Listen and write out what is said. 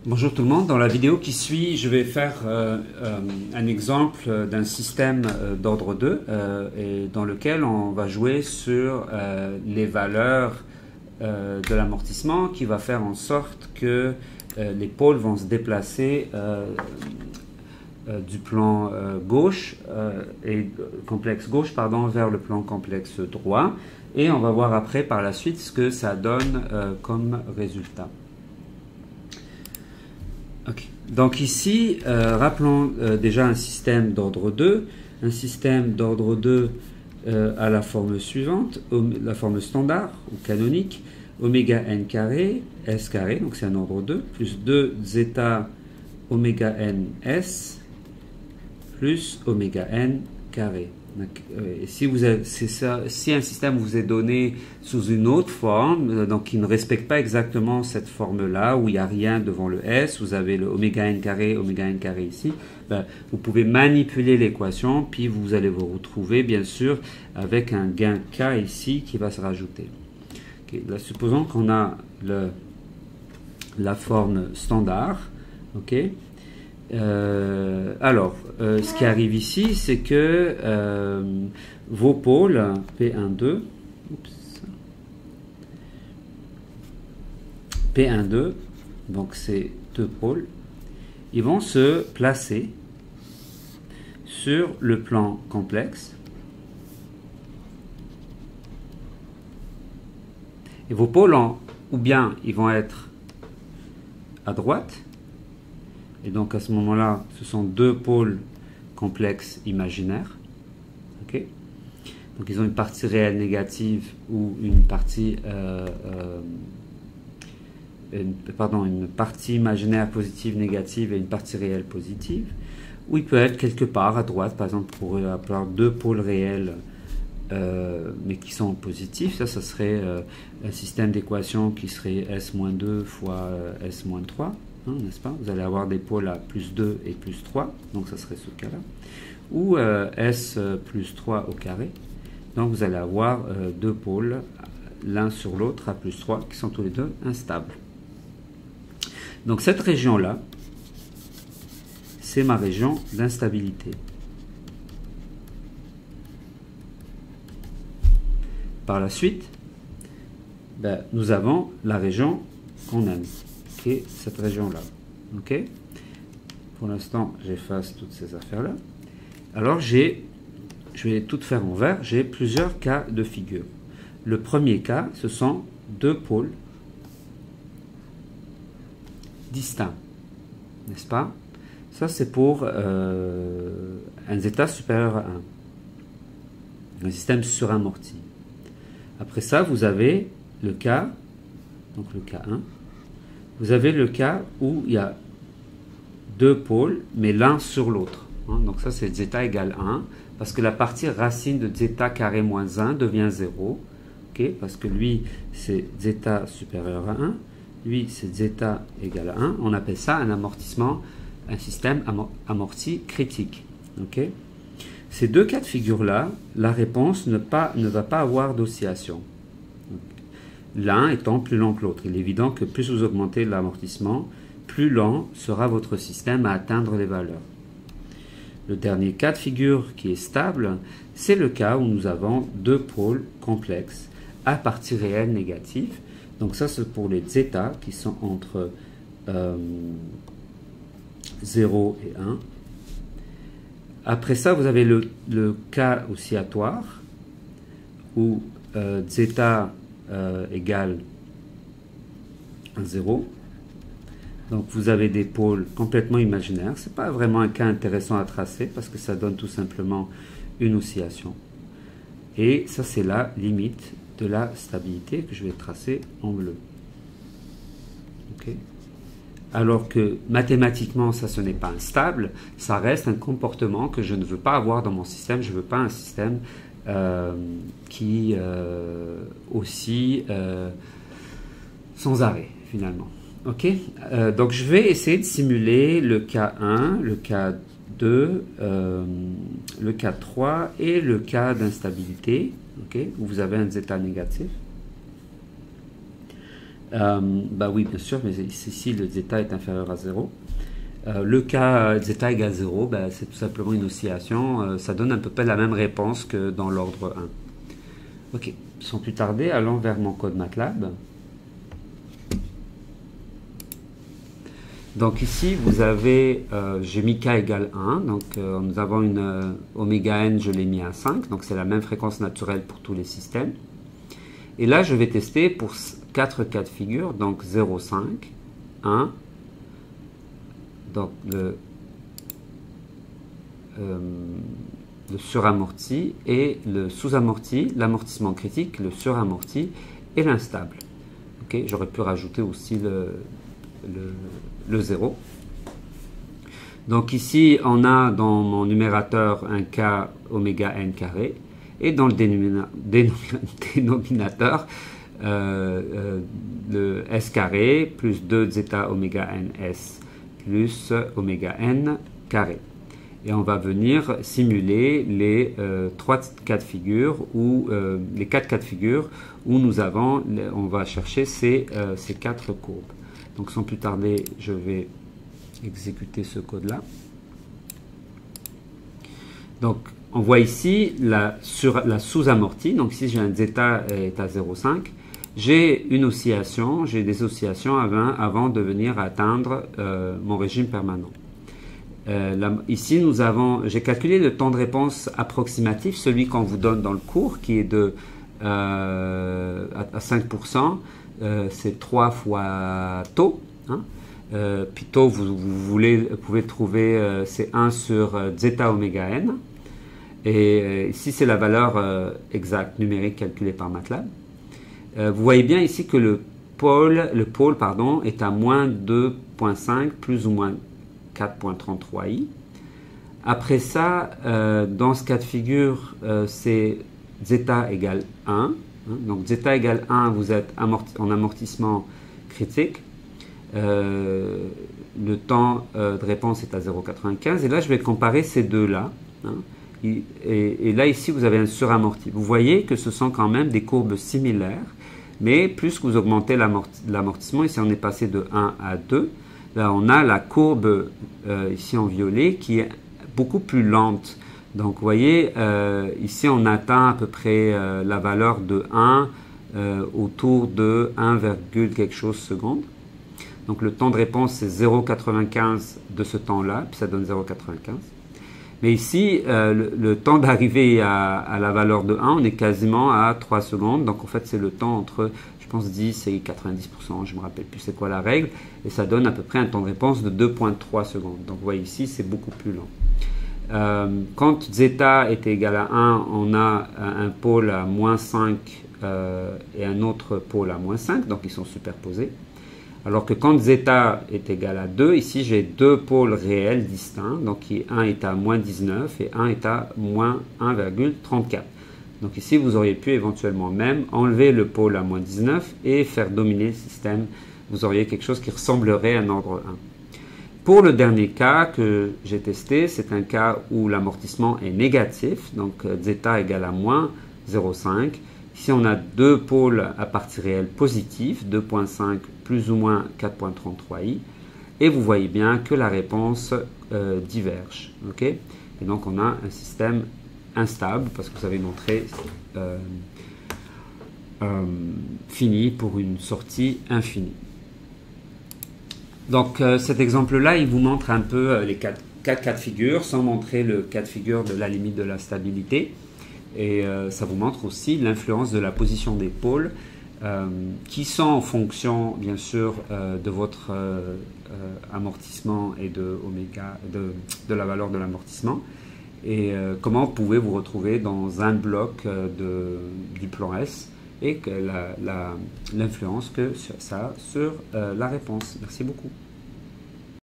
Bonjour tout le monde, dans la vidéo qui suit, je vais faire un exemple d'un système d'ordre 2 et dans lequel on va jouer sur les valeurs de l'amortissement qui va faire en sorte que les pôles vont se déplacer du plan gauche et complexe gauche vers le plan complexe droit, et on va voir après par la suite ce que ça donne comme résultat. Okay. Donc ici, rappelons déjà un système d'ordre 2. Un système d'ordre 2 a la forme suivante, la forme standard ou canonique, oméga n carré, s carré, donc c'est un ordre 2, plus 2 zeta oméga n s, plus oméga n carré. Et si un système vous est donné sous une autre forme, donc qui ne respecte pas exactement cette forme-là, où il n'y a rien devant le S, vous avez le oméga n carré ici, ben, vous pouvez manipuler l'équation, puis vous allez vous retrouver bien sûr avec un gain K ici qui va se rajouter. Okay. Là, supposons qu'on a la forme standard, ok. Ce qui arrive ici, c'est que vos pôles P12, P12, donc c'est deux pôles, ils vont se placer sur le plan complexe. Et vos pôles, ou bien ils vont être à droite, et donc à ce moment-là, ce sont deux pôles complexes imaginaires. Okay. Donc ils ont une partie réelle négative ou une partie une partie imaginaire positive négative et une partie réelle positive. Ou il peut être quelque part à droite, par exemple, pour avoir deux pôles réels mais qui sont positifs. Ça serait un système d'équation qui serait S-2 fois S-3. N'est-ce pas? Vous allez avoir des pôles à plus 2 et plus 3, donc ça serait ce cas-là. Ou S plus 3 au carré. Donc vous allez avoir deux pôles, l'un sur l'autre à plus 3, qui sont tous les deux instables. Donc cette région-là, c'est ma région d'instabilité. Par la suite, ben, nous avons la région qu'on aime, qui est cette région-là. Ok. Pour l'instant, j'efface toutes ces affaires-là. Alors, je vais tout faire en vert. J'ai plusieurs cas de figure. Le premier cas, ce sont deux pôles distincts. N'est-ce pas? Ça, c'est pour un zeta supérieur à 1. Un système suramorti. Après ça, vous avez le cas, donc le cas 1. Vous avez le cas où il y a deux pôles, mais l'un sur l'autre. Donc ça, c'est zeta égale 1, parce que la partie racine de zeta carré moins 1 devient 0. Okay, parce que lui, c'est zeta supérieur à 1. Lui, c'est zeta égale à 1. On appelle ça un amortissement, un système amorti critique. Okay. Ces deux cas de figure-là, la réponse ne va pas avoir d'oscillation. L'un étant plus lent que l'autre. Il est évident que plus vous augmentez l'amortissement, plus lent sera votre système à atteindre les valeurs. Le dernier cas de figure qui est stable, c'est le cas où nous avons deux pôles complexes à partie réelle négative. Donc ça, c'est pour les zeta qui sont entre 0 et 1. Après ça, vous avez le cas oscillatoire où zeta égale 0. Donc vous avez des pôles complètement imaginaires. Ce n'est pas vraiment un cas intéressant à tracer parce que ça donne tout simplement une oscillation. Et ça, c'est la limite de la stabilité que je vais tracer en bleu. Okay. Alors que mathématiquement, ça, ce n'est pas instable, ça reste un comportement que je ne veux pas avoir dans mon système. Je ne veux pas un système qui oscille sans arrêt, finalement. Ok. Donc, je vais essayer de simuler le cas 1, le cas 2, le cas 3 et le cas d'instabilité, okay, où vous avez un zeta négatif. Bah oui, bien sûr, mais ici le zeta est inférieur à 0. Le cas zeta égale 0, bah, c'est tout simplement une oscillation. Ça donne à peu près la même réponse que dans l'ordre 1. Ok, sans plus tarder, allons vers mon code MATLAB. Donc ici, vous avez, j'ai mis k égale 1, donc nous avons une oméga n, je l'ai mis à 5, donc c'est la même fréquence naturelle pour tous les systèmes. Et là, je vais tester pour 4 cas de figure, donc 0, 5, 1, donc le suramorti et le sous-amorti, l'amortissement critique, le suramorti et l'instable. Okay, j'aurais pu rajouter aussi le 0. Donc ici, on a dans mon numérateur un k oméga n carré et dans le dénominateur le s carré plus 2 zeta oméga n s plus oméga n carré. Et on va venir simuler les 3 cas de figure ou les 4 cas de figure où nous avons, on va chercher ces 4 courbes. Donc sans plus tarder, je vais exécuter ce code-là. Donc on voit ici la sous-amortie. Donc ici j'ai un zeta est à 0,5. J'ai une oscillation, j'ai des oscillations avant de venir atteindre mon régime permanent. Ici, j'ai calculé le temps de réponse approximatif, celui qu'on vous donne dans le cours, qui est de à 5%, c'est 3 fois taux. Hein. Puis taux, vous pouvez trouver, c'est 1 sur zeta oméga n. Et ici, c'est la valeur exacte numérique calculée par MATLAB. Vous voyez bien ici que le pôle est à moins 2,5 plus ou moins 4,33i. Après ça, dans ce cas de figure, c'est zeta égale 1. Hein. Donc zeta égale 1, vous êtes en amortissement critique. Le temps de réponse est à 0,95. Et là, je vais comparer ces deux-là. Hein. Et là, ici, vous avez un suramorti. Vous voyez que ce sont quand même des courbes similaires. Mais plus que vous augmentez l'amortissement, ici on est passé de 1 à 2. Là, on a la courbe ici en violet qui est beaucoup plus lente. Donc, vous voyez, ici, on atteint à peu près la valeur de 1 autour de 1, quelque chose secondes. Donc, le temps de réponse, c'est 0,95 de ce temps-là, puis ça donne 0,95. Mais ici, le temps d'arriver à la valeur de 1, on est quasiment à 3 secondes. Donc, en fait, c'est le temps entre, je pense, 10 et 90%. Je ne me rappelle plus c'est quoi la règle. Et ça donne à peu près un temps de réponse de 2,3 secondes. Donc, vous voyez ici, c'est beaucoup plus lent. Quand zeta est égal à 1, on a un pôle à moins 5 et un autre pôle à moins 5. Donc, ils sont superposés. Alors que quand zeta est égal à 2, ici j'ai deux pôles réels distincts, donc un est à moins 19 et un est à moins 1,34. Donc ici vous auriez pu éventuellement même enlever le pôle à moins 19 et faire dominer le système. Vous auriez quelque chose qui ressemblerait à un ordre 1. Pour le dernier cas que j'ai testé, c'est un cas où l'amortissement est négatif, donc zeta égale à moins 0,5. Ici, on a deux pôles à partie réelle positifs, 2,5 plus ou moins 4,33i. Et vous voyez bien que la réponse diverge. Okay, et donc, on a un système instable parce que vous avez une entrée finie pour une sortie infinie. Donc, cet exemple-là, il vous montre un peu les quatre cas de figure sans montrer le cas de figure de la limite de la stabilité. Et ça vous montre aussi l'influence de la position des pôles qui sont en fonction, bien sûr, de votre amortissement et de la valeur de l'amortissement. Et comment vous pouvez vous retrouver dans un bloc du plan S et l'influence que ça a sur la réponse. Merci beaucoup.